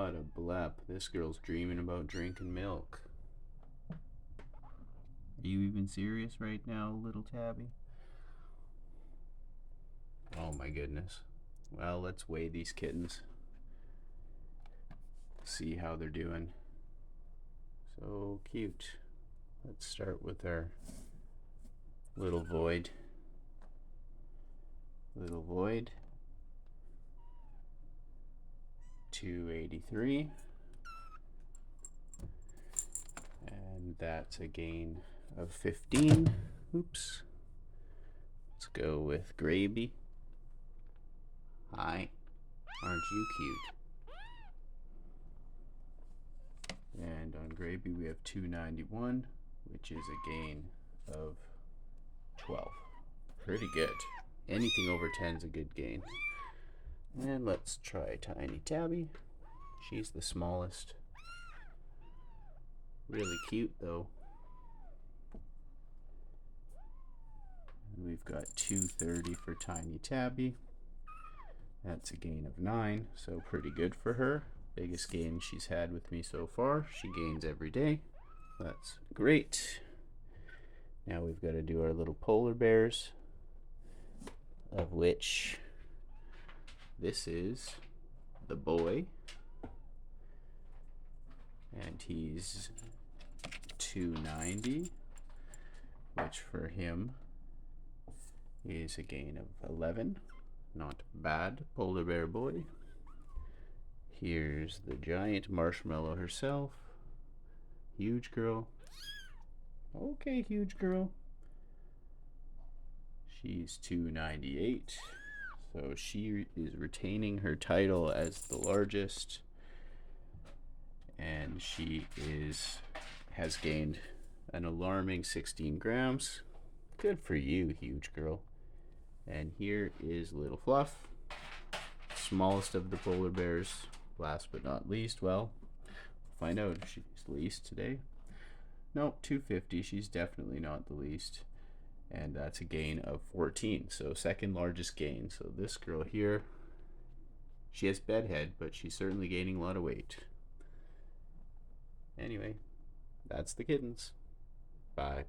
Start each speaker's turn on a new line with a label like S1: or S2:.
S1: What a blep. This girl's dreaming about drinking milk. Are you even serious right now, little Tabby? Oh my goodness. Well, let's weigh these kittens. See how they're doing. So cute. Let's start with our little void. Little void. 283. And that's a gain of 15. Oops. Let's go with Gravy. Hi. Aren't you cute? And on Gravy we have 291, which is a gain of 12. Pretty good. Anything over 10 is a good gain. And let's try Tiny Tabby. She's the smallest. Really cute though. We've got 230 for Tiny Tabby. That's a gain of 9, so pretty good for her. Biggest gain she's had with me so far. She gains every day. That's great. Now we've got to do our little polar bears, of which this is the boy, and he's 290, which for him is a gain of 11. Not bad, polar bear boy. Here's the giant Marshmallow herself. Huge girl. Okay, huge girl. She's 298. So she is retaining her title as the largest. And she has gained an alarming 16 grams. Good for you, huge girl. And here is little Fluff, smallest of the polar bears. Last but not least, well, we'll find out if she's least today. Nope, 250. She's definitely not the least. And that's a gain of 14. So second largest gain. So this girl here, she has bedhead, but she's certainly gaining a lot of weight. Anyway, that's the kittens. Bye.